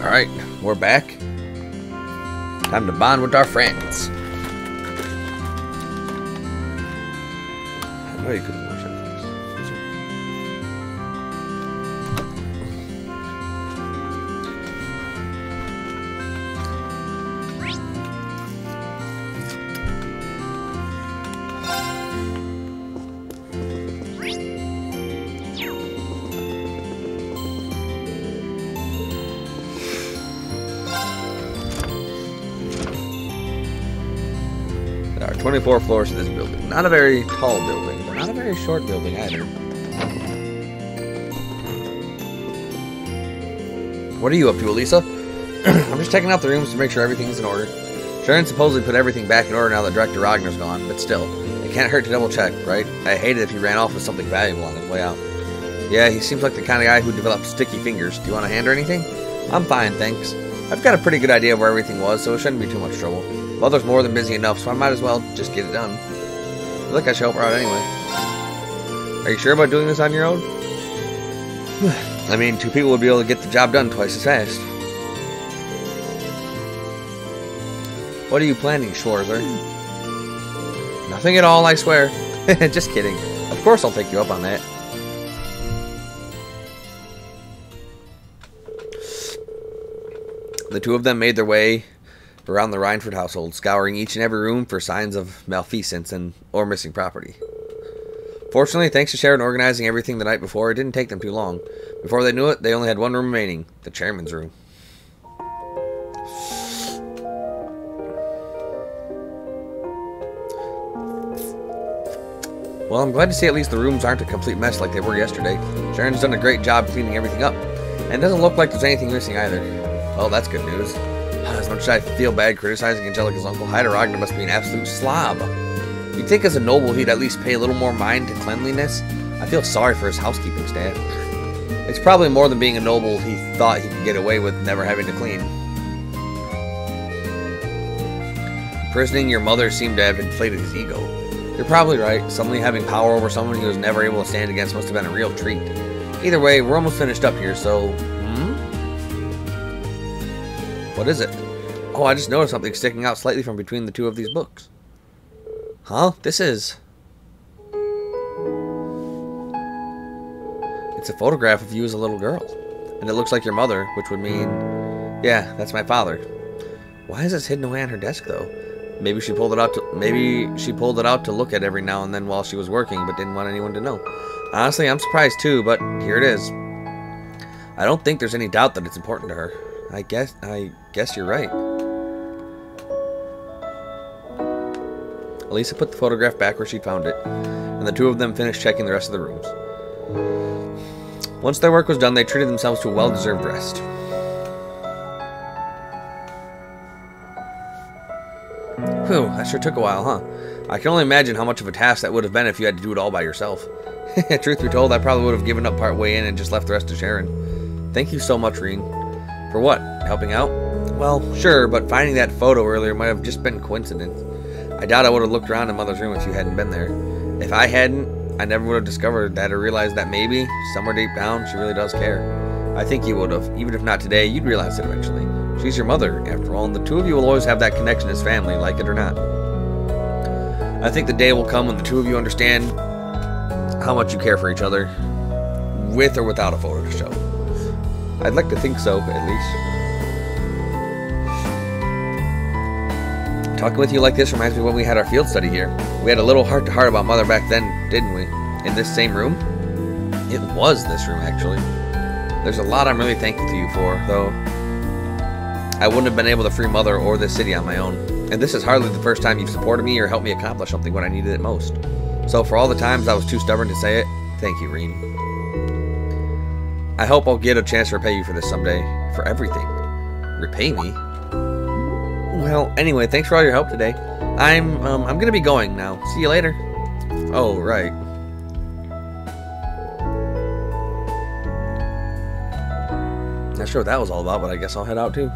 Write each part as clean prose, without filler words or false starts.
Alright, we're back. Time to bond with our friends. I know you couldn't watch that. There are 24 floors to this building. Not a very tall building, but not a very short building either. What are you up to, Elisa? I'm just checking out the rooms to make sure everything's in order. Sharon supposedly put everything back in order now that Director Ragner's gone, but still, it can't hurt to double check, right? I hate it if he ran off with something valuable on his way out. Yeah, he seems like the kind of guy who develops sticky fingers. Do you want a hand or anything? I'm fine, thanks. I've got a pretty good idea of where everything was, so it shouldn't be too much trouble. Mother's more than busy enough, so I might as well just get it done. I feel like I should help her out anyway. Are you sure about doing this on your own? I mean, two people would be able to get the job done twice as fast. What are you planning, Schwarzer? Nothing at all, I swear. Just kidding. Of course I'll take you up on that. The two of them made their way around the Rhineford household, scouring each and every room for signs of malfeasance or missing property. Fortunately, thanks to Sharon organizing everything the night before, it didn't take them too long. Before they knew it, they only had one room remaining, the chairman's room. Well, I'm glad to see at least the rooms aren't a complete mess like they were yesterday. Sharon's done a great job cleaning everything up, and it doesn't look like there's anything missing either. Well, that's good news. As much as I feel bad criticizing Angelica's uncle, Hyder Ragnar must be an absolute slob. You'd think as a noble he'd at least pay a little more mind to cleanliness. I feel sorry for his housekeeping staff. It's probably more than being a noble he thought he could get away with never having to clean. Imprisoning your mother seemed to have inflated his ego. You're probably right. Suddenly having power over someone he was never able to stand against must have been a real treat. Either way, we're almost finished up here, so... What is it? Oh, I just noticed something sticking out slightly from between the two of these books. Huh? This is... It's a photograph of you as a little girl. And it looks like your mother, which would mean... Yeah, that's my father. Why is this hidden away on her desk, though? Maybe she pulled it out to look at every now and then while she was working, but didn't want anyone to know. Honestly, I'm surprised too, but here it is. I don't think there's any doubt that it's important to her. I guess you're right. Elisa put the photograph back where she found it, and the two of them finished checking the rest of the rooms. Once their work was done, they treated themselves to a well-deserved rest. Whew, that sure took a while, huh? I can only imagine how much of a task that would have been if you had to do it all by yourself. Truth be told, I probably would have given up part way in and just left the rest to Sharon. Thank you so much, Reen. For what? Helping out? Well, sure, but finding that photo earlier might have just been coincidence. I doubt I would have looked around in Mother's room if you hadn't been there. If I hadn't, I never would have discovered that or realized that maybe, somewhere deep down, she really does care. I think you would have. Even if not today, you'd realize it eventually. She's your mother, after all, and the two of you will always have that connection as family, like it or not. I think the day will come when the two of you understand how much you care for each other, with or without a photo to show. I'd like to think so, at least. Talking with you like this reminds me of when we had our field study here. We had a little heart-to-heart about Mother back then, didn't we? In this same room? It was this room, actually. There's a lot I'm really thankful to you for, though I wouldn't have been able to free Mother or this city on my own. And this is hardly the first time you've supported me or helped me accomplish something when I needed it most. So for all the times I was too stubborn to say it, thank you, Reen. I hope I'll get a chance to repay you for this someday. For everything. Repay me? Well, anyway, thanks for all your help today. I'm gonna be going now. See you later. Oh, right. Not sure what that was all about, but I guess I'll head out too.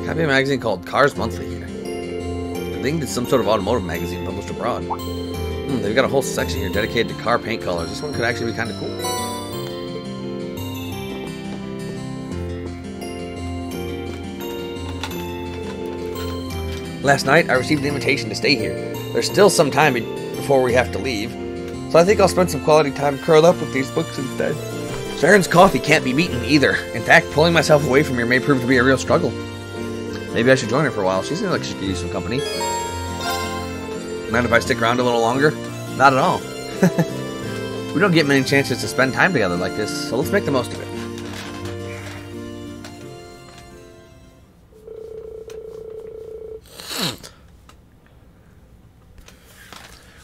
Copy of a magazine called Cars Monthly here. I think it's some sort of automotive magazine published abroad. They've got a whole section here dedicated to car paint colors. This one could actually be kind of cool. Last night, I received an invitation to stay here. There's still some time before we have to leave, so I think I'll spend some quality time curled up with these books instead. Sharon's coffee can't be beaten either. In fact, pulling myself away from here may prove to be a real struggle. Maybe I should join her for a while. She seems like she could use some company. Mind if I stick around a little longer? Not at all. We don't get many chances to spend time together like this, so let's make the most of it.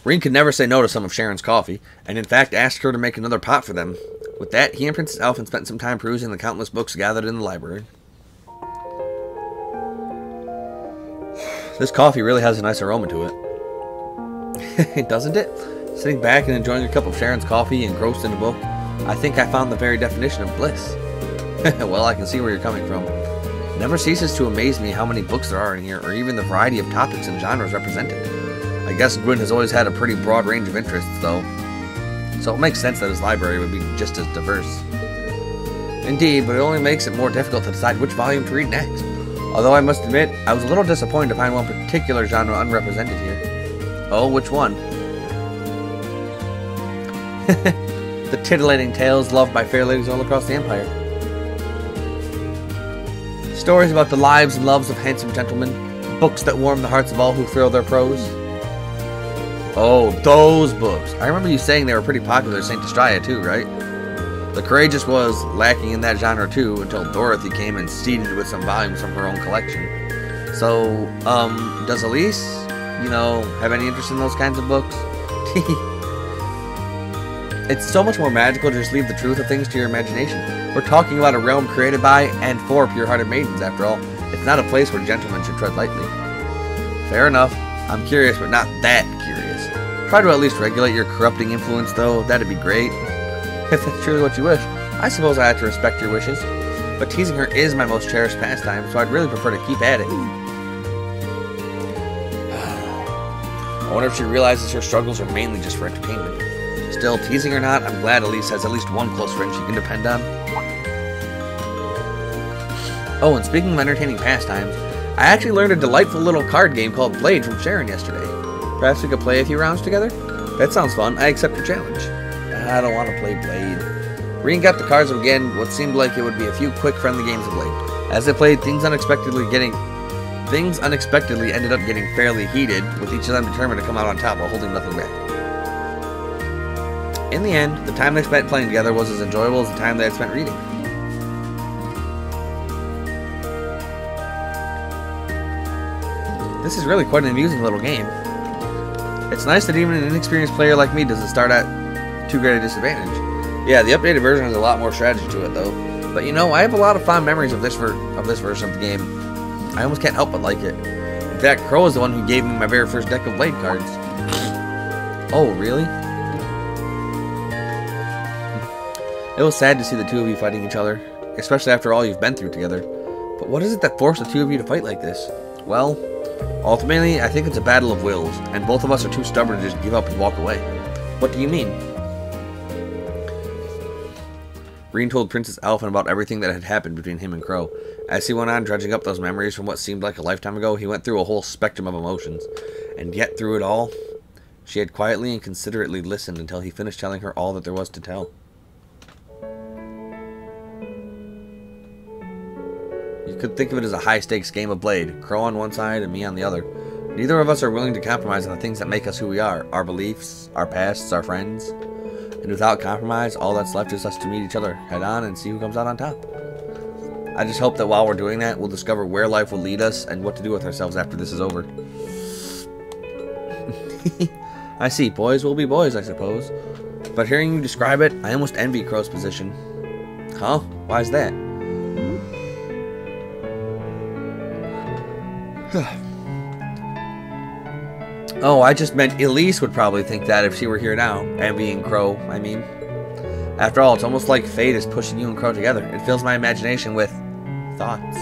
Reen could never say no to some of Sharon's coffee, and in fact asked her to make another pot for them. With that, he and Princess Elfin spent some time perusing the countless books gathered in the library. This coffee really has a nice aroma to it. Doesn't it? Sitting back and enjoying a cup of Sharon's coffee engrossed in a book, I think I found the very definition of bliss. Well, I can see where you're coming from. It never ceases to amaze me how many books there are in here, or even the variety of topics and genres represented. I guess Gwyn has always had a pretty broad range of interests, though, so it makes sense that his library would be just as diverse. Indeed, but it only makes it more difficult to decide which volume to read next. Although I must admit, I was a little disappointed to find one particular genre unrepresented here. Oh, which one? The titillating tales loved by fair ladies all across the Empire. Stories about the lives and loves of handsome gentlemen. Books that warm the hearts of all who thrill their prose. Oh, those books. I remember you saying they were pretty popular at St. Estrella too, right? The Courageous was lacking in that genre too until Dorothy came and seeded with some volumes from her own collection. So, does Elise, have any interest in those kinds of books? It's so much more magical to just leave the truth of things to your imagination. We're talking about a realm created by and for pure-hearted maidens, after all. It's not a place where gentlemen should tread lightly. Fair enough. I'm curious, but not that curious. Try to at least regulate your corrupting influence, though. That'd be great. If that's truly what you wish, I suppose I have to respect your wishes. But teasing her is my most cherished pastime, so I'd really prefer to keep at it. I wonder if she realizes her struggles are mainly just for entertainment. Still, teasing or not, I'm glad Elise has at least one close friend she can depend on. Oh, and speaking of entertaining pastimes, I actually learned a delightful little card game called Blade from Sharon yesterday. Perhaps we could play a few rounds together? That sounds fun. I accept your challenge. I don't want to play Blade. Reen got the cards and began what seemed like it would be a few quick, friendly games of Blade. As they played, things unexpectedly ended up getting fairly heated, with each of them determined to come out on top while holding nothing back. In the end, the time they spent playing together was as enjoyable as the time they had spent reading. This is really quite an amusing little game. It's nice that even an inexperienced player like me doesn't start at too great a disadvantage. Yeah, the updated version has a lot more strategy to it, though. But I have a lot of fond memories of this version of the game. I almost can't help but like it. In fact, Crow is the one who gave me my very first deck of Blade cards. Oh, really? It was sad to see the two of you fighting each other, especially after all you've been through together. But what is it that forced the two of you to fight like this? Well, ultimately, I think it's a battle of wills, and both of us are too stubborn to just give up and walk away. What do you mean? Reen told Princess Elfin about everything that had happened between him and Crow. As he went on dredging up those memories from what seemed like a lifetime ago, he went through a whole spectrum of emotions. And yet, through it all, she had quietly and considerately listened until he finished telling her all that there was to tell. You could think of it as a high-stakes game of Blade, Crow on one side and me on the other. Neither of us are willing to compromise on the things that make us who we are, our beliefs, our pasts, our friends. And without compromise, all that's left is us to meet each other head-on and see who comes out on top. I just hope that while we're doing that, we'll discover where life will lead us and what to do with ourselves after this is over. I see, boys will be boys, I suppose. But hearing you describe it, I almost envy Crow's position. Huh? Why's that? Oh, I just meant Elise would probably think that if she were here now. Envying Crow, I mean. After all, it's almost like fate is pushing you and Crow together. It fills my imagination with thoughts.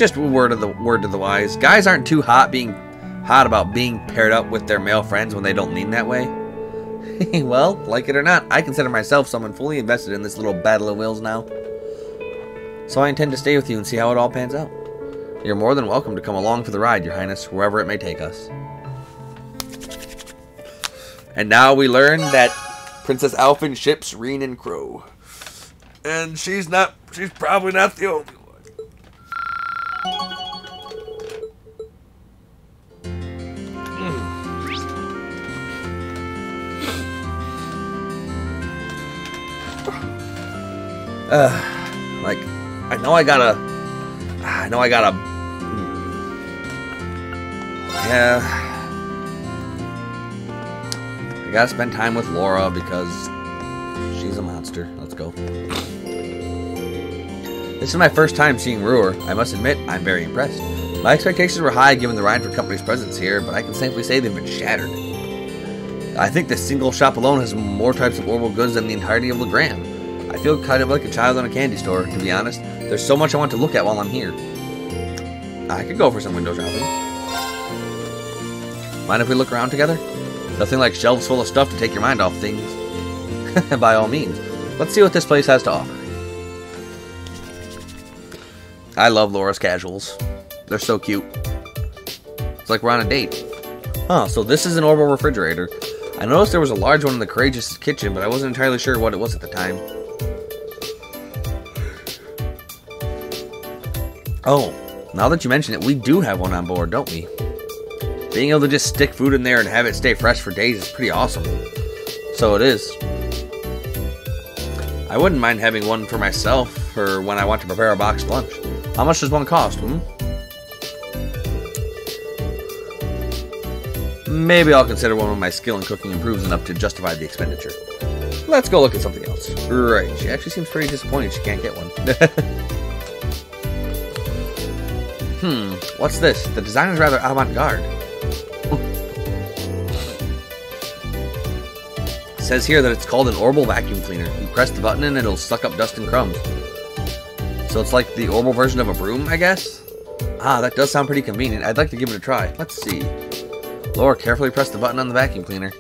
Just a word to the wise. Guys aren't too hot about being paired up with their male friends when they don't lean that way. Well, like it or not, I consider myself someone fully invested in this little battle of wills now. So I intend to stay with you and see how it all pans out. You're more than welcome to come along for the ride, Your Highness, wherever it may take us. And now we learn that Princess Alphen ships Reen and Crow. And she's probably not the only one. Like, I know I gotta, yeah, I gotta spend time with Laura because she's a monster. Let's go. This is my first time seeing Ruhr. I must admit, I'm very impressed. My expectations were high given the Rhineford Company's presence here, but I can safely say they've been shattered. I think this single shop alone has more types of orbital goods than the entirety of Legram. I feel kind of like a child in a candy store, to be honest. There's so much I want to look at while I'm here. I could go for some window shopping. Mind if we look around together? Nothing like shelves full of stuff to take your mind off things. By all means. Let's see what this place has to offer. I love Laura's casuals. They're so cute. It's like we're on a date. Huh, so this is an orbital refrigerator. I noticed there was a large one in the Courageous' kitchen, but I wasn't entirely sure what it was at the time. Oh, now that you mention it, we do have one on board, don't we? Being able to just stick food in there and have it stay fresh for days is pretty awesome. So it is. I wouldn't mind having one for myself for when I want to prepare a boxed lunch. How much does one cost, Maybe I'll consider one when my skill in cooking improves enough to justify the expenditure. Let's go look at something else. Right, she actually seems pretty disappointed she can't get one. What's this? The design is rather avant-garde. It says here that it's called an orbital vacuum cleaner. You press the button and it'll suck up dust and crumbs. So it's like the orbital version of a broom, I guess? Ah, that does sound pretty convenient. I'd like to give it a try. Let's see. Laura, carefully press the button on the vacuum cleaner.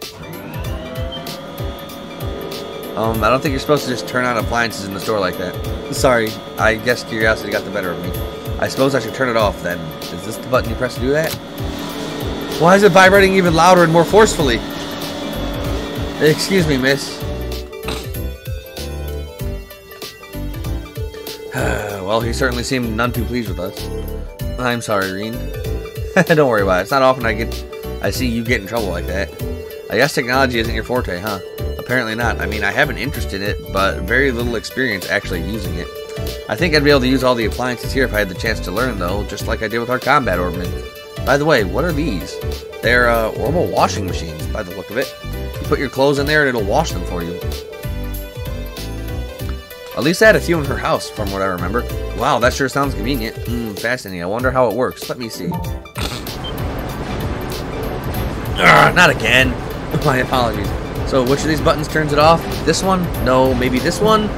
I don't think you're supposed to just turn on appliances in the store like that. Sorry, I guess curiosity got the better of me. I suppose I should turn it off then. Is this the button you press to do that? Why is it vibrating even louder and more forcefully? Excuse me, miss. Well, he certainly seemed none too pleased with us. I'm sorry, Reen. Don't worry about it. It's not often I see you get in trouble like that. I guess technology isn't your forte, huh? Apparently not. I mean, I have an interest in it, but very little experience actually using it. I think I'd be able to use all the appliances here if I had the chance to learn, though, just like I did with our combat ordnance. By the way, what are these? They're orbital washing machines, by the look of it. You put your clothes in there and it'll wash them for you. At least I had a few in her house, from what I remember. Wow, that sure sounds convenient. Fascinating. I wonder how it works. Let me see. Not again. My apologies. So, which of these buttons turns it off? This one? No, maybe this one?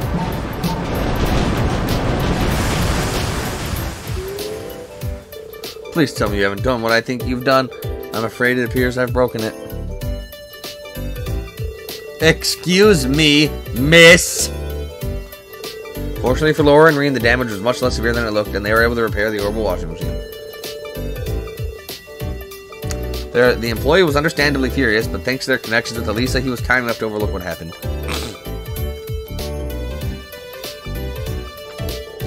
Please tell me you haven't done what I think you've done. I'm afraid it appears I've broken it. Excuse me, miss. Fortunately for Laura and Reen, the damage was much less severe than it looked, and they were able to repair the orbital washing machine. The employee was understandably furious, but thanks to their connections with Elisa, he was kind enough to overlook what happened.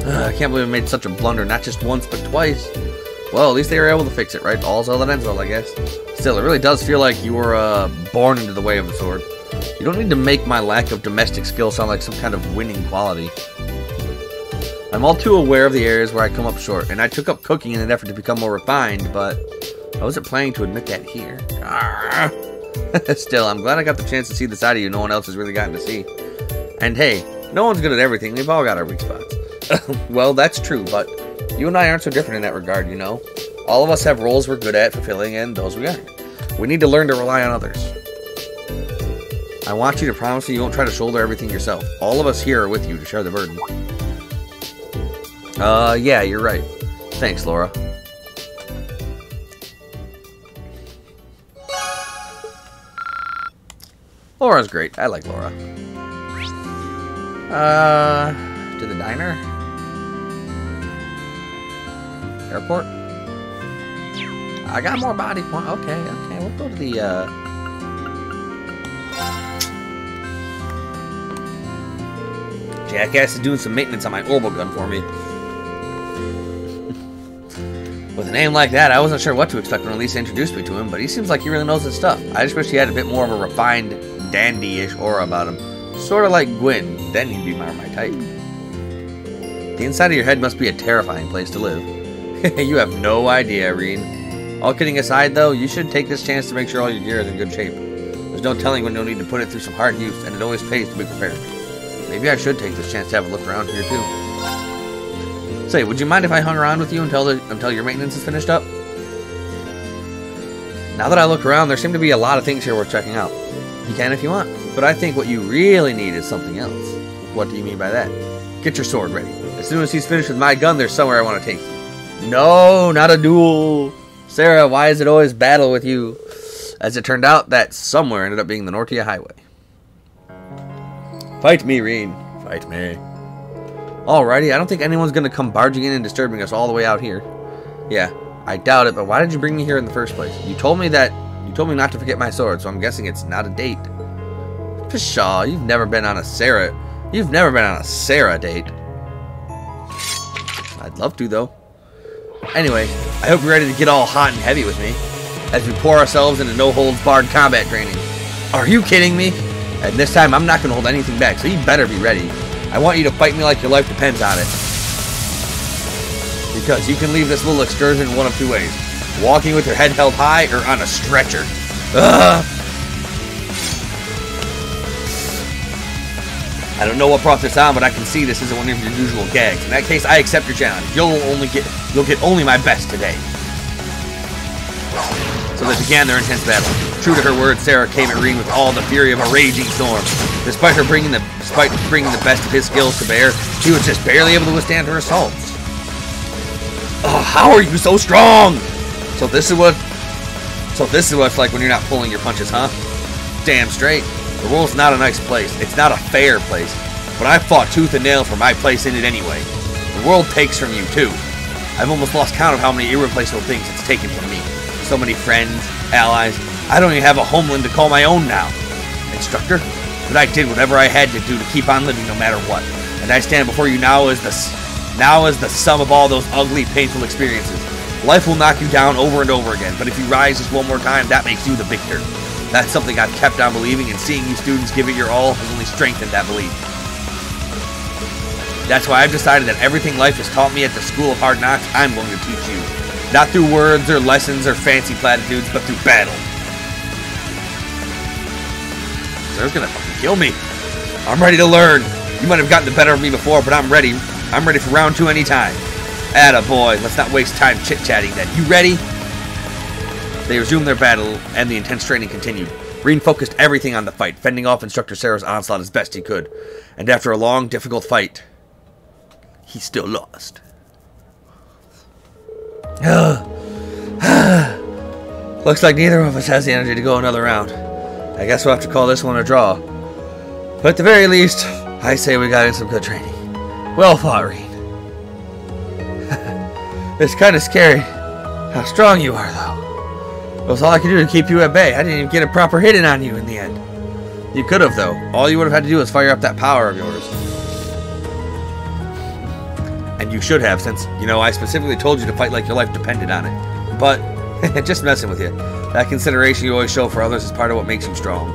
I can't believe I made such a blunder, not just once, but twice. Well, at least they were able to fix it, right? All's well that ends well, I guess. Still, it really does feel like you were born into the way of the sword. You don't need to make my lack of domestic skill sound like some kind of winning quality. I'm all too aware of the areas where I come up short, and I took up cooking in an effort to become more refined, but I wasn't planning to admit that here. Still, I'm glad I got the chance to see the side of you no one else has really gotten to see. And hey, no one's good at everything. We've all got our weak spots. Well, that's true, but you and I aren't so different in that regard, you know? All of us have roles we're good at fulfilling and those we aren't. We need to learn to rely on others. I want you to promise me you won't try to shoulder everything yourself. All of us here are with you to share the burden. Yeah, you're right. Thanks, Laura. Laura's great. I like Laura. To the diner? Airport? I got more body point. Okay. We'll go to the, Jackass is doing some maintenance on my orbital gun for me. With a name like that, I wasn't sure what to expect when Lisa introduced me to him, but he seems like he really knows his stuff. I just wish he had a bit more of a refined, dandy-ish aura about him. Sort of like Gwen. Then he'd be more my type. The inside of your head must be a terrifying place to live. You have no idea, Irene. All kidding aside, though, you should take this chance to make sure all your gear is in good shape. There's no telling when you'll need to put it through some hard use, and it always pays to be prepared. Maybe I should take this chance to have a look around here, too. Say, would you mind if I hung around with you until your maintenance is finished up? Now that I look around, there seem to be a lot of things here worth checking out. You can if you want, but I think what you really need is something else. What do you mean by that? Get your sword ready. As soon as he's finished with my gun, there's somewhere I want to take you. No, not a duel. Sarah, why is it always battle with you? As it turned out, that somewhere ended up being the Nortia Highway. Fight me, Reen. Fight me. Alrighty, I don't think anyone's going to come barging in and disturbing us all the way out here. Yeah, I doubt it, but why did you bring me here in the first place? You told me not to forget my sword, so I'm guessing it's not a date. Pshaw, you've never been on a Sarah date. I'd love to, though. Anyway, I hope you're ready to get all hot and heavy with me as we pour ourselves into no-holds-barred combat training. Are you kidding me? And this time, I'm not going to hold anything back, so you better be ready. I want you to fight me like your life depends on it. Because you can leave this little excursion one of two ways. Walking with your head held high or on a stretcher. Ugh. I don't know what brought this on, but I can see this isn't one of your usual gags. In that case, I accept your challenge. You'll get only my best today. So they began their intense battle. True to her word, Sarah came at Reen with all the fury of a raging storm. Despite bringing the best of his skills to bear, he was just barely able to withstand her assaults. Oh, how are you so strong? So this is what it's like when you're not pulling your punches, huh? Damn straight. The world's not a nice place. It's not a fair place. But I fought tooth and nail for my place in it anyway. The world takes from you, too. I've almost lost count of how many irreplaceable things it's taken from me. So many friends, allies. I don't even have a homeland to call my own now. Instructor? But I did whatever I had to do to keep on living no matter what. And I stand before you now as the sum of all those ugly, painful experiences. Life will knock you down over and over again, but if you rise just one more time, that makes you the victor. That's something I've kept on believing, and seeing you students give it your all has only strengthened that belief. That's why I've decided that everything life has taught me at the School of Hard Knocks, I'm going to teach you. Not through words or lessons or fancy platitudes, but through battle. Sarah's gonna fucking kill me. I'm ready to learn. You might have gotten the better of me before, but I'm ready. I'm ready for round 2 anytime. Attaboy, let's not waste time chit-chatting then. You ready? They resumed their battle, and the intense training continued. Reen focused everything on the fight, fending off Instructor Sarah's onslaught as best he could. And after a long, difficult fight, he still lost. Looks like neither of us has the energy to go another round. I guess we'll have to call this one a draw. But at the very least, I say we got in some good training. Well fought, Reen. It's kind of scary how strong you are, though. It was all I could do to keep you at bay. I didn't even get a proper hit in on you in the end. You could have, though. All you would have had to do was fire up that power of yours. And you should have, since, you know, I specifically told you to fight like your life depended on it. But, just messing with you. That consideration you always show for others is part of what makes you strong.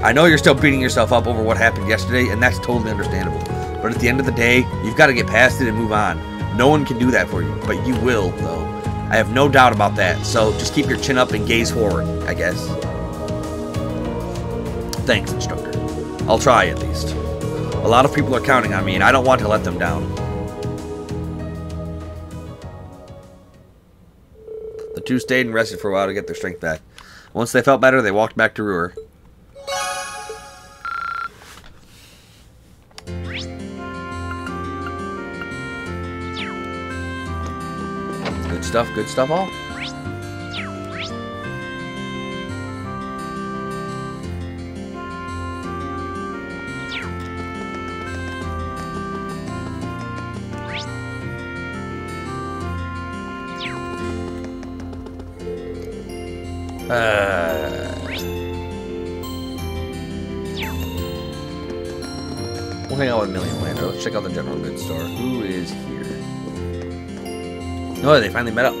I know you're still beating yourself up over what happened yesterday, and that's totally understandable. But at the end of the day, you've got to get past it and move on. No one can do that for you, but you will, though. I have no doubt about that, so just keep your chin up and gaze forward, I guess. Thanks, Instructor. I'll try, at least. A lot of people are counting on me, and I don't want to let them down. The two stayed and rested for a while to get their strength back. Once they felt better, they walked back to Ruhr. good stuff all. We'll hang out with Million later. Let's check out the general goods store. Who is here? Oh, they finally met up.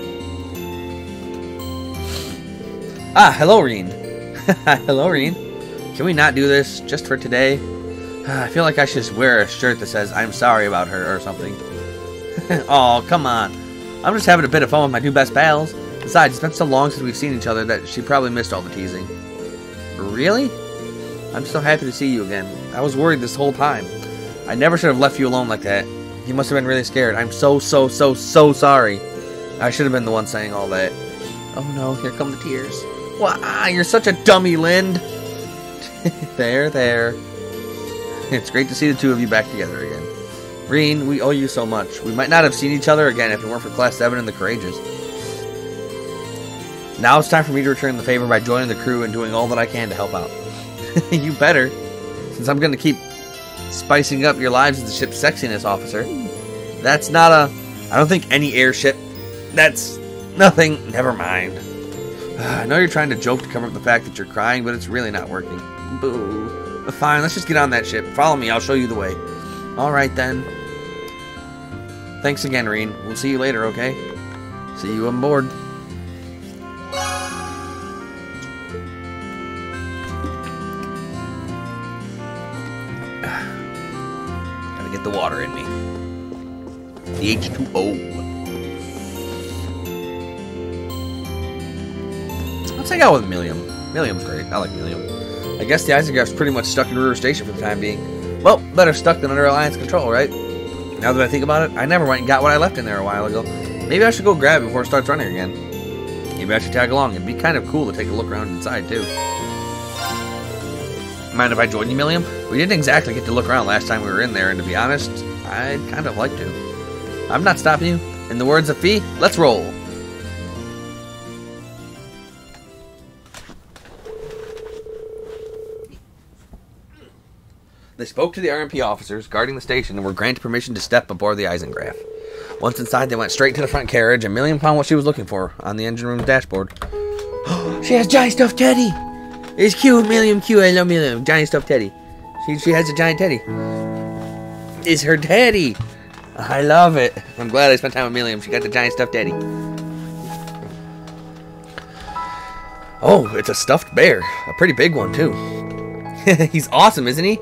Ah, hello, Reen. Hello, Reen. Can we not do this just for today? I feel like I should wear a shirt that says I'm sorry about her or something. Oh, come on. I'm just having a bit of fun with my two best pals. Besides, it's been so long since we've seen each other that she probably missed all the teasing. Really? I'm so happy to see you again. I was worried this whole time. I never should have left you alone like that. You must have been really scared. I'm so sorry. I should have been the one saying all that. Oh no, here come the tears. Wow, you're such a dummy, Lind. There. It's great to see the two of you back together again. Reen, we owe you so much. We might not have seen each other again if it weren't for Class 7 and the Courageous. Now it's time for me to return the favor by joining the crew and doing all that I can to help out. You better, since I'm going to keep spicing up your lives as the ship's sexiness officer. That's not a... I don't think any airship... That's nothing. Never mind. I know you're trying to joke to cover up the fact that you're crying, but it's really not working. Boo. Fine, let's just get on that ship. Follow me, I'll show you the way. Alright then. Thanks again, Reen. We'll see you later, okay? See you on board. Gotta get the water in me. The H2O. Let's hang out with Milliam. Milliam's great. I like Milliam. I guess the Eisengraph's pretty much stuck in River Station for the time being. Well, better stuck than under Alliance control, right? Now that I think about it, I never went and got what I left in there a while ago. Maybe I should go grab it before it starts running again. Maybe I should tag along. It'd be kind of cool to take a look around inside, too. Mind if I join you, Milliam? We didn't exactly get to look around last time we were in there, and to be honest, I'd kind of like to. I'm not stopping you. In the words of Fee, let's roll. They spoke to the RMP officers guarding the station and were granted permission to step aboard the Eisengraph. Once inside, they went straight to the front carriage, and Milliam found what she was looking for on the engine room's dashboard. She has giant stuffed teddy! It's cute, Milliam, cute. I love Milliam. Giant stuffed teddy. She has a giant teddy. It's her teddy! I love it. I'm glad I spent time with Milliam. She got the giant stuffed teddy. Oh, it's a stuffed bear. A pretty big one, too. He's awesome, isn't he?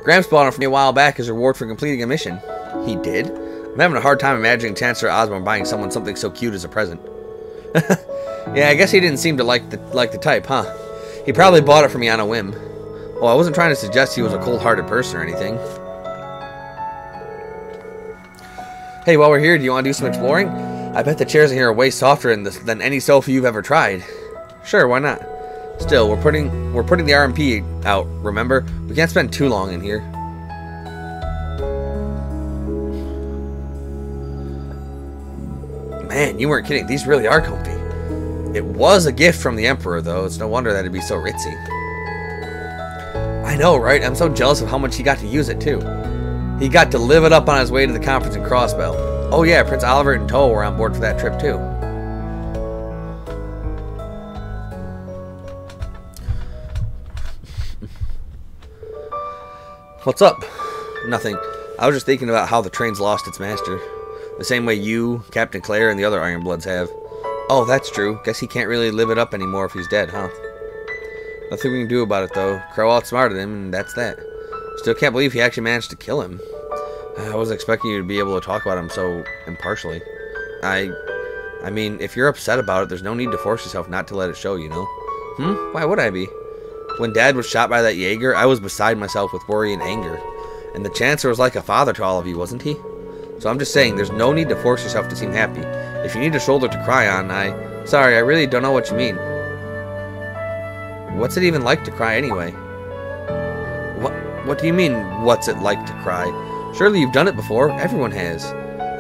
Gramps bought him from me a while back as a reward for completing a mission. He did? I'm having a hard time imagining Chancellor Osborne buying someone something so cute as a present. Yeah, I guess he didn't seem to like the type, huh? He probably bought it for me on a whim. Well, I wasn't trying to suggest he was a cold-hearted person or anything. Hey, while we're here, do you want to do some exploring? I bet the chairs in here are way softer than any sofa you've ever tried. Sure, why not? Still, we're putting the RMP out, remember? We can't spend too long in here. Man, you weren't kidding. These really are comfy. It was a gift from the Emperor, though. It's no wonder that it'd be so ritzy. I know, right? I'm so jealous of how much he got to use it, too. He got to live it up on his way to the conference in Crossbell. Oh yeah, Prince Oliver and Toa were on board for that trip, too. What's up? Nothing. I was just thinking about how the train's lost its master. The same way you, Captain Claire, and the other Ironbloods have. Oh, that's true. Guess he can't really live it up anymore if he's dead, huh? Nothing we can do about it, though. Crow outsmarted him, and that's that. Still can't believe he actually managed to kill him. I wasn't expecting you to be able to talk about him so impartially. I mean, if you're upset about it, there's no need to force yourself not to let it show, you know? Why would I be? When Dad was shot by that Jaeger, I was beside myself with worry and anger. And the Chancellor was like a father to all of you, wasn't he? So I'm just saying, there's no need to force yourself to seem happy. If you need a shoulder to cry on, Sorry, I really don't know what you mean. What's it even like to cry anyway? What do you mean, what's it like to cry? Surely you've done it before. Everyone has.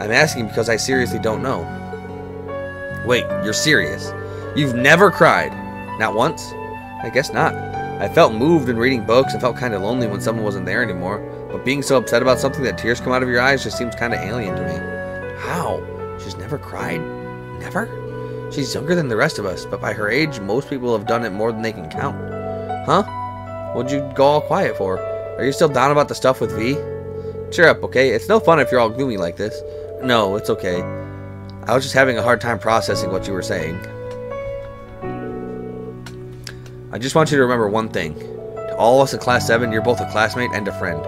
I'm asking because I seriously don't know. Wait, you're serious? You've never cried? Not once? I guess not. I felt moved when reading books and felt kind of lonely when someone wasn't there anymore. But being so upset about something that tears come out of your eyes just seems kind of alien to me. How? She's never cried? Never? She's younger than the rest of us, but by her age, most people have done it more than they can count. Huh? What'd you go all quiet for? Are you still down about the stuff with V? Cheer up, okay? It's no fun if you're all gloomy like this. No, it's okay. I was just having a hard time processing what you were saying. I just want you to remember one thing. To all of us in Class 7, you're both a classmate and a friend.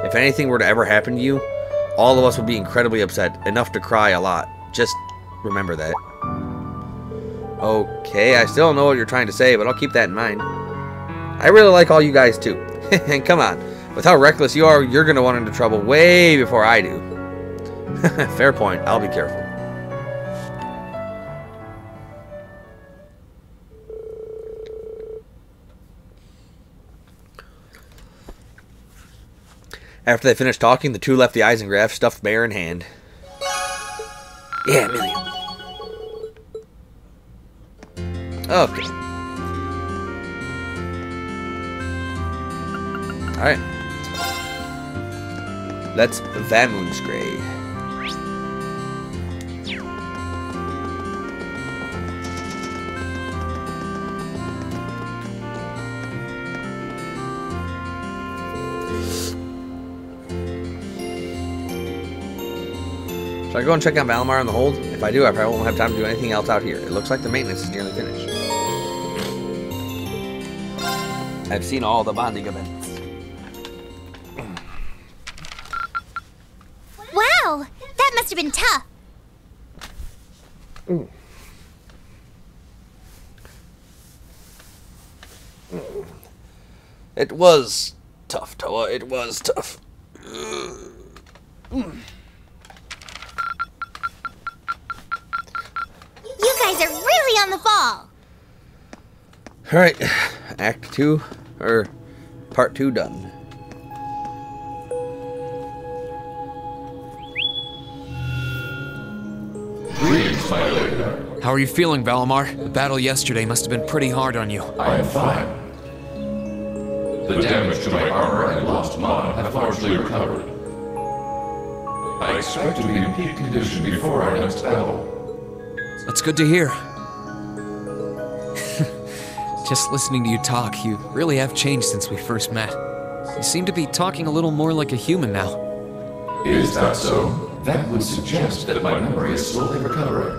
If anything were to ever happen to you, all of us would be incredibly upset, enough to cry a lot. Just remember that. Okay, I still don't know what you're trying to say, but I'll keep that in mind. I really like all you guys too. And come on, with how reckless you are, you're going to run into trouble way before I do. Fair point, I'll be careful. After they finished talking, the two left the Eisengraph, stuffed bear in hand. Yeah, Million. Okay. Alright. Let's Vamoonsgrave. Should I go and check out valomar on the hold? If I do, I probably won't have time to do anything else out here. It looks like the maintenance is nearly finished. I've seen all the bonding events. Wow! That must have been tough. It was tough, Toa. It was tough. You guys are really on the ball. Alright, Act 2, or Part 2 done. Greetings, my lady. How are you feeling, Valomar? The battle yesterday must have been pretty hard on you. I am fine. The damage to my armor and lost mana have largely recovered. I expect to be in peak condition before our next battle. That's good to hear. Just listening to you talk, you really have changed since we first met. You seem to be talking a little more like a human now. Is that so? That would suggest that my memory is slowly recovering.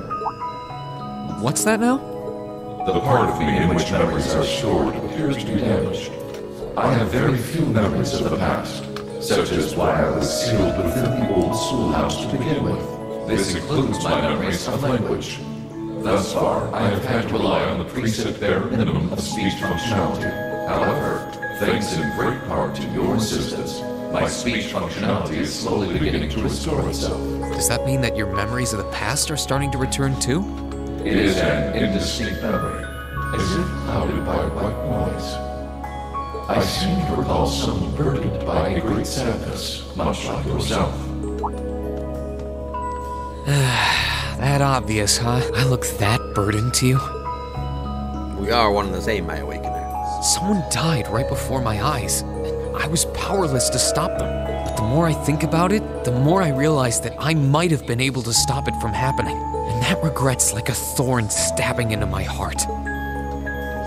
What's that now? The part of me in which memories are stored appears to be damaged. I have very few memories of the past, such as why I was sealed within the old schoolhouse to begin with. This includes my memories of language. Thus far, I have had to rely on the preset bare minimum of speech functionality. However, thanks in great part to your insistence, my speech functionality is slowly beginning to restore itself. Does that mean that your memories of the past are starting to return too? It is an indistinct memory, as if clouded by a white noise. I seem to recall someone burdened by a great sadness, much like yourself. That obvious, huh? I look that burdened to you? We are one and the same, my awakener. Someone died right before my eyes. I was powerless to stop them. But the more I think about it, the more I realize that I might have been able to stop it from happening. And that regret's like a thorn stabbing into my heart.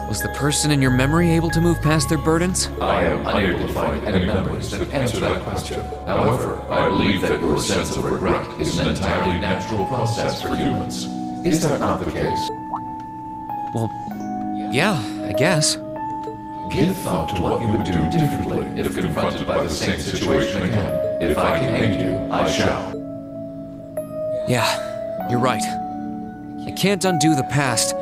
Was the person in your memory able to move past their burdens? I am unable to find any memories that answer that question. However, I believe that your sense of regret is an entirely natural process for humans. Is that not the case? Well, yeah, I guess. Give thought to what you would do differently if confronted by the same situation again. If I can aid you, I shall. Yeah, you're right. I can't undo the past,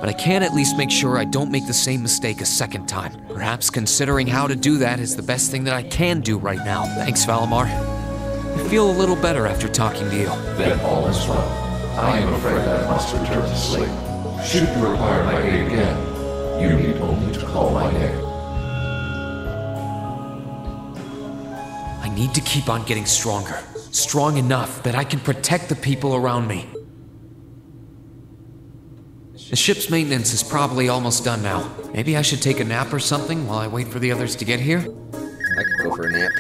but I can at least make sure I don't make the same mistake a second time. Perhaps considering how to do that is the best thing that I can do right now. Thanks, Valomar. I feel a little better after talking to you. Then all is well. I am afraid I must return to sleep. Should you require my aid again, you need only to call my name. I need to keep on getting stronger. Strong enough that I can protect the people around me. The ship's maintenance is probably almost done now. Maybe I should take a nap or something while I wait for the others to get here? I could go for a nap.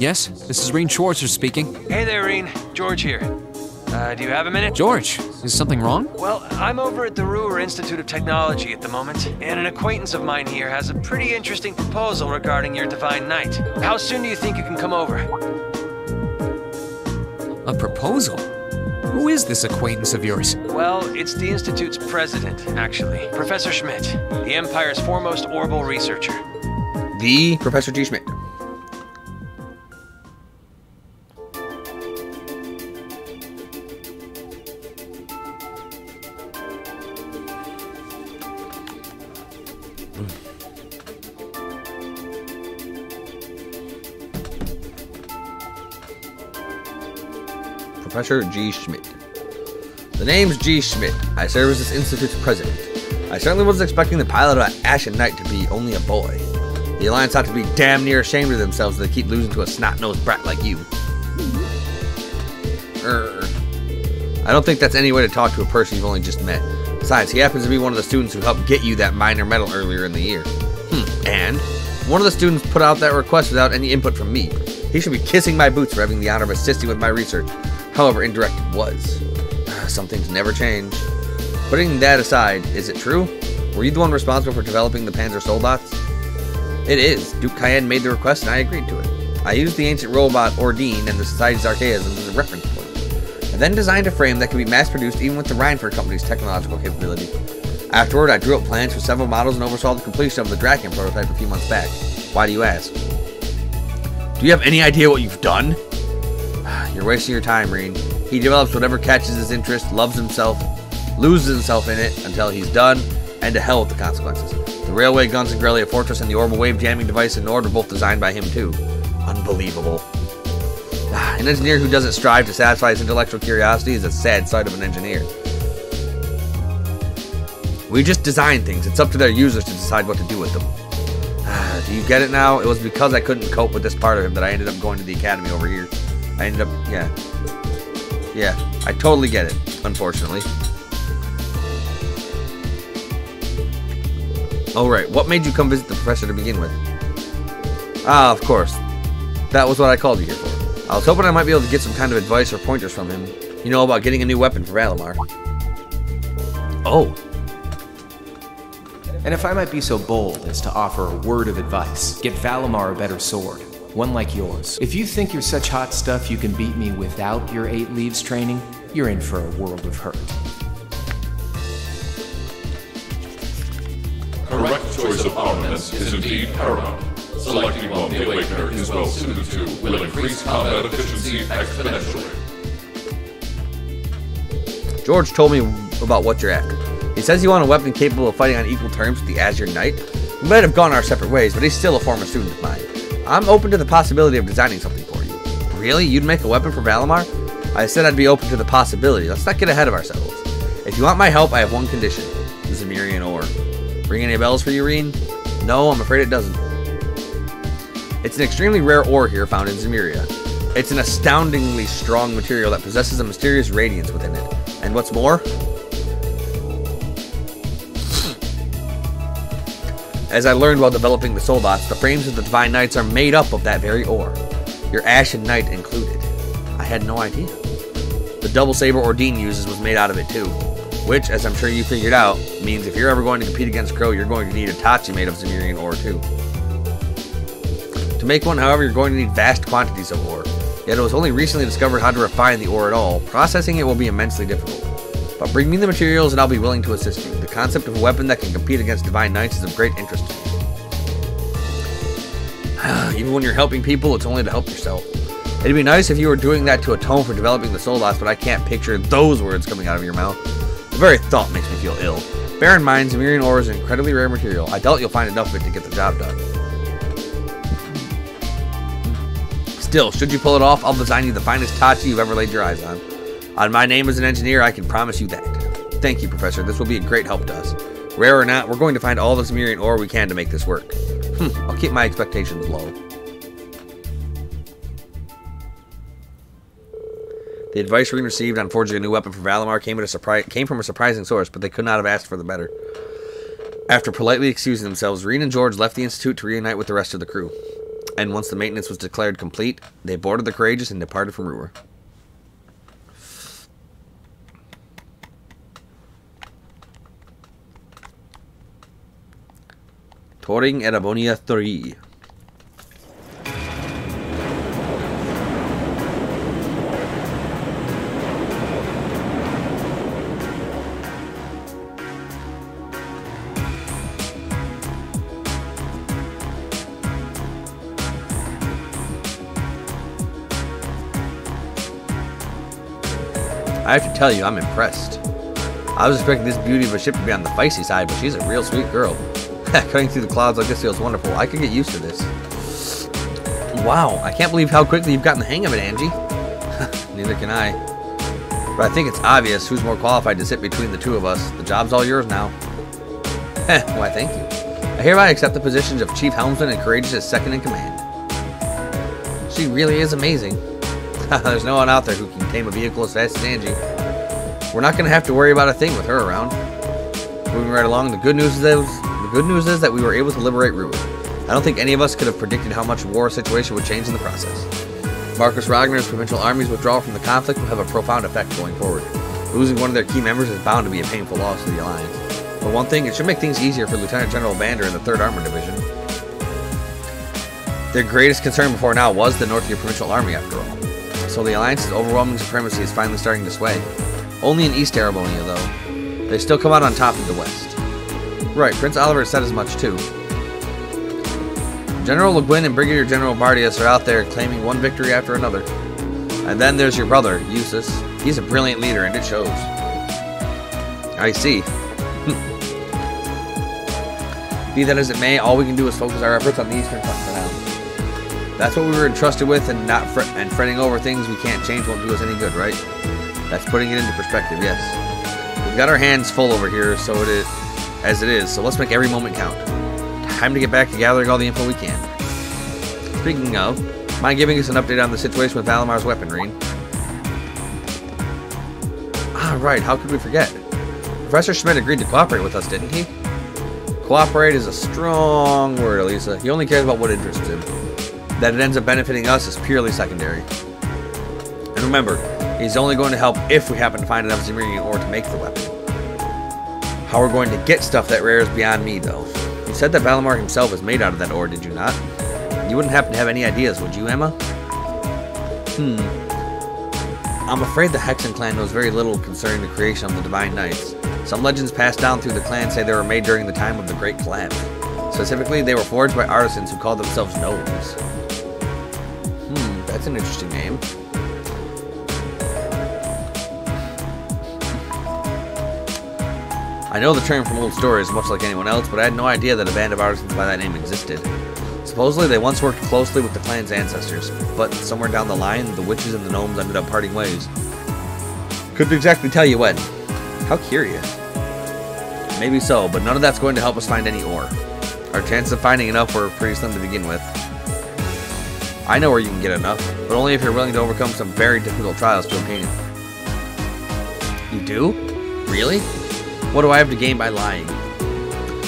Yes, this is Reen Schwarzer speaking. Hey there, Reen. George here. Do you have a minute? George, is something wrong? Well, I'm over at the Ruhr Institute of Technology at the moment, and an acquaintance of mine here has a pretty interesting proposal regarding your Divine Knight. How soon do you think you can come over? A proposal? Who is this acquaintance of yours? Well, it's the Institute's president, actually. Professor Schmidt, the Empire's foremost orbital researcher. The Professor G. Schmidt. Professor G. Schmidt. The name's G. Schmidt. I serve as this institute's president. I certainly wasn't expecting the pilot of Ashen Knight to be only a boy. The Alliance ought to be damn near ashamed of themselves that they keep losing to a snot-nosed brat like you. I don't think that's any way to talk to a person you've only just met. Besides, he happens to be one of the students who helped get you that minor medal earlier in the year. And one of the students put out that request without any input from me. He should be kissing my boots for having the honor of assisting with my research. However indirect it was. Some things never change. Putting that aside, is it true? Were you the one responsible for developing the Panzer Soldats? It is. Duke Cayenne made the request and I agreed to it. I used the ancient robot Ordine and the Society's archaisms as a reference point. I then designed a frame that could be mass-produced even with the Reinford Company's technological capability. Afterward, I drew up plans for several models and oversaw the completion of the Draken prototype a few months back. Why do you ask? Do you have any idea what you've done? You're wasting your time, Reen. He develops whatever catches his interest, loves himself, loses himself in it until he's done, and to hell with the consequences. The railway guns in Grelia Fortress and the orbital wave jamming device in Nord were both designed by him too. Unbelievable. An engineer who doesn't strive to satisfy his intellectual curiosity is a sad sight of an engineer. We just design things. It's up to their users to decide what to do with them. Do you get it now? It was because I couldn't cope with this part of him that I ended up going to the academy over here. I ended up, yeah, I totally get it, unfortunately. Alright, what made you come visit the professor to begin with? Ah, of course. That was what I called you here for. I was hoping I might be able to get some kind of advice or pointers from him. You know, about getting a new weapon for valomar. Oh. And if I might be so bold as to offer a word of advice, get valomar a better sword. One like yours. If you think you're such hot stuff you can beat me without your 8 leaves training, you're in for a world of hurt. Correct choice of armaments is indeed paramount. Selecting one the Awakener is well suited to will increase combat efficiency exponentially. George told me about what you're after. He says you want a weapon capable of fighting on equal terms with the Azure Knight. We might have gone our separate ways, but he's still a former student of mine. I'm open to the possibility of designing something for you. Really? You'd make a weapon for valomar? I said I'd be open to the possibility. Let's not get ahead of ourselves. If you want my help, I have one condition. The Zemirian ore. Ring any bells for you, Reen? No, I'm afraid it doesn't. It's an extremely rare ore here found in Zemuria. It's an astoundingly strong material that possesses a mysterious radiance within it. And what's more, as I learned while developing the Soldats, the frames of the Divine Knights are made up of that very ore. Your Ashen Knight included. I had no idea. The double saber Ordine uses was made out of it too. Which, as I'm sure you figured out, means if you're ever going to compete against Crow, you're going to need a Tachi made of Zemirian ore too. To make one, however, you're going to need vast quantities of ore. Yet it was only recently discovered how to refine the ore at all. Processing it will be immensely difficult. But bring me the materials and I'll be willing to assist you. The concept of a weapon that can compete against Divine Knights is of great interest to me. Even when you're helping people, it's only to help yourself. It'd be nice if you were doing that to atone for developing the Soldats, but I can't picture those words coming out of your mouth. The very thought makes me feel ill. Bear in mind, Zemirian ore is an incredibly rare material. I doubt you'll find enough of it to get the job done. Still, should you pull it off, I'll design you the finest Tachi you've ever laid your eyes on. On my name as an engineer, I can promise you that. Thank you, Professor. This will be a great help to us. Rare or not, we're going to find all the Zemirian ore we can to make this work. I'll keep my expectations low. The advice Reen received on forging a new weapon for Valomar came from a surprising source, but they could not have asked for the better. After politely excusing themselves, Reen and George left the Institute to reunite with the rest of the crew. And once the maintenance was declared complete, they boarded the Courageous and departed from Ruhr. Touring Erabonia 3. I have to tell you, I'm impressed. I was expecting this beauty of a ship to be on the feisty side, but she's a real sweet girl. Cutting through the clouds like this feels wonderful. I could get used to this. Wow, I can't believe how quickly you've gotten the hang of it, Angie. Neither can I. But I think it's obvious who's more qualified to sit between the two of us. The job's all yours now. Why, thank you. I hereby accept the positions of Chief Helmsman and Courageous' second in command. She really is amazing. There's no one out there who can tame a vehicle as fast as Angie. We're not going to have to worry about a thing with her around. Moving right along, the good news is that we were able to liberate Ruhr. I don't think any of us could have predicted how much war situation would change in the process. Marcus Ragnar's provincial army's withdrawal from the conflict will have a profound effect going forward. Losing one of their key members is bound to be a painful loss to the Alliance. For one thing, it should make things easier for Lieutenant General Bander in the 3rd Armored Division. Their greatest concern before now was the North Year Provincial Army, after all. So the Alliance's overwhelming supremacy is finally starting to sway. Only in East Erabonia, though. They still come out on top in the West. Right, Prince Oliver said as much, too. General Le Guin and Brigadier General Bardius are out there claiming one victory after another. And then there's your brother, Eustace. He's a brilliant leader, and it shows. I see. Be that as it may, all we can do is focus our efforts on the Eastern Front for now. That's what we were entrusted with, and fretting over things we can't change won't do us any good, right? That's putting it into perspective, yes. We've got our hands full over here, as it is, so let's make every moment count. Time to get back to gathering all the info we can. Speaking of, mind giving us an update on the situation with Valomar's weapon, Reen? Ah, right, how could we forget? Professor Schmidt agreed to cooperate with us, didn't he? Cooperate is a strong word, Elisa. He only cares about what interests him. That it ends up benefiting us is purely secondary. And remember, he's only going to help if we happen to find enough Zemirian ore to make the weapon. How we're going to get stuff that rare is beyond me, though. You said that Valomar himself is made out of that ore, did you not? You wouldn't happen to have any ideas, would you, Emma? I'm afraid the Hexen clan knows very little concerning the creation of the Divine Knights. Some legends passed down through the clan say they were made during the time of the Great Calamity. Specifically, they were forged by artisans who called themselves gnomes. That's an interesting name. I know the term from old stories much like anyone else, but I had no idea that a band of artisans by that name existed. Supposedly, they once worked closely with the clan's ancestors, but somewhere down the line, the witches and the gnomes ended up parting ways. Couldn't exactly tell you when. How curious. Maybe so, but none of that's going to help us find any ore. Our chances of finding enough were pretty slim to begin with. I know where you can get enough, but only if you're willing to overcome some very difficult trials to obtain it. You do? Really? What do I have to gain by lying?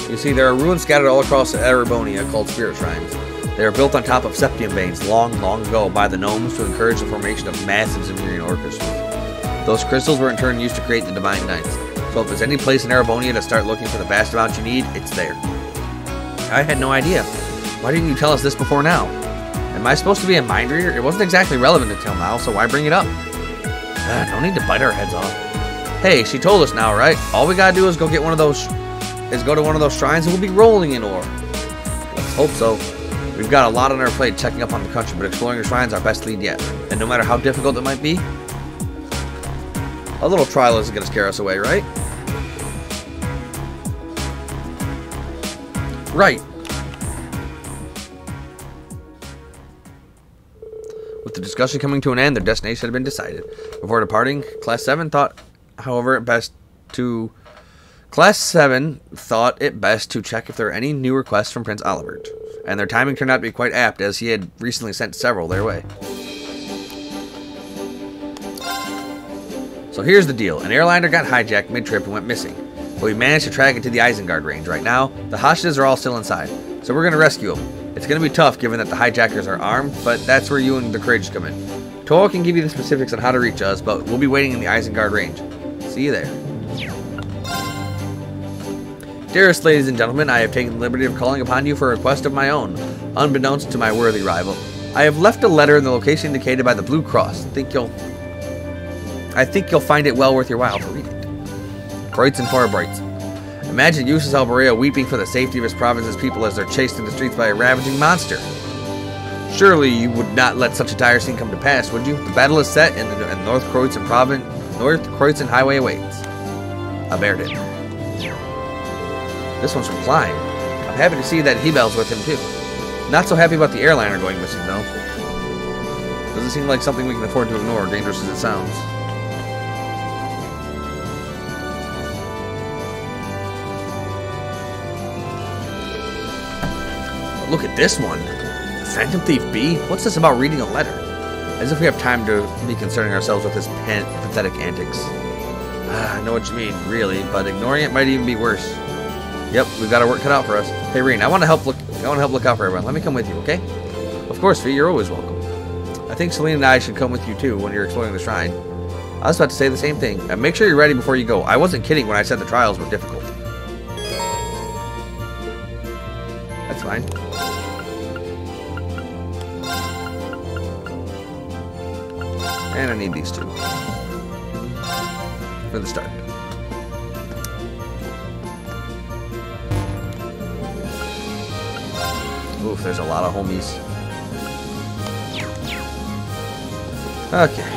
You see, there are ruins scattered all across Erabonia called spirit shrines. They are built on top of septium veins long ago by the gnomes to encourage the formation of massive Zemirian ore crystals. Those crystals were in turn used to create the Divine Knights. So if there's any place in Erabonia to start looking for the vast amount you need, it's there. I had no idea. Why didn't you tell us this before now? Am I supposed to be a mind reader? It wasn't exactly relevant until now, so why bring it up? No need to bite our heads off. Hey, she told us now, right? All we gotta do is go to one of those shrines and we'll be rolling in ore. Let's hope so. We've got a lot on our plate checking up on the country, but exploring the shrines our best lead yet. And no matter how difficult it might be, a little trial isn't gonna scare us away, right? Right. With the discussion coming to an end, their destination had been decided. Before departing, Class 7 thought it best to check if there were any new requests from Prince Olivert, and their timing turned out to be quite apt, as he had recently sent several their way. So here's the deal. An airliner got hijacked mid-trip and went missing. But we managed to track it to the Isengard range. Right now, the hostages are all still inside. So we're going to rescue them. It's going to be tough given that the hijackers are armed, but that's where you and the Courage come in. Toa can give you the specifics on how to reach us, but we'll be waiting in the Isengard range. See you there. Dearest ladies and gentlemen, I have taken the liberty of calling upon you for a request of my own, unbeknownst to my worthy rival. I have left a letter in the location indicated by the Blue Cross. I think you'll find it well worth your while to read it. Kreutz and Farbrights. Imagine Eustace Alborea weeping for the safety of his province's people as they're chased in the streets by a ravaging monster. Surely you would not let such a dire scene come to pass, would you? The battle is set, and North Kreutz and Highway awaits. Aberdeen. This one's from Klein. I'm happy to see that Hebel's with him too. Not so happy about the airliner going missing though. Doesn't seem like something we can afford to ignore, dangerous as it sounds. Look at this one. Phantom Thief B? What's this about reading a letter? As if we have time to be concerning ourselves with his pathetic antics. I know what you mean, really, but ignoring it might even be worse. Yep, we've got our work cut out for us. Hey, Reen, I want to help look out for everyone. Let me come with you, okay? Of course, Fee, you're always welcome. I think Celine and I should come with you too when you're exploring the shrine. I was about to say the same thing. And make sure you're ready before you go. I wasn't kidding when I said the trials were difficult. That's fine. And I need these two for the start. Oof, there's a lot of homies. Okay.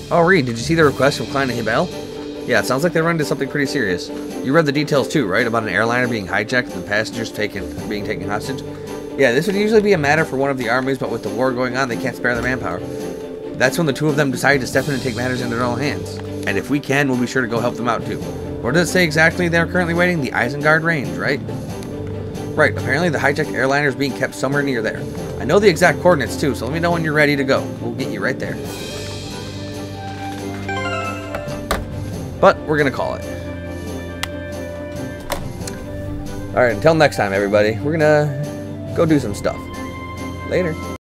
Oh, Reed, did you see the request from Klein and Hebel? Yeah, it sounds like they run into something pretty serious. You read the details too, right? About an airliner being hijacked and the passengers being taken hostage? Yeah, this would usually be a matter for one of the armies, but with the war going on, they can't spare their manpower. That's when the two of them decide to step in and take matters into their own hands. And if we can, we'll be sure to go help them out too. Where does it say exactly they're currently waiting? The Isengard range, right? Right, apparently the hijacked airliner is being kept somewhere near there. I know the exact coordinates too, so let me know when you're ready to go. We'll get you right there. But we're gonna call it. Alright, until next time everybody, we're gonna go do some stuff. Later.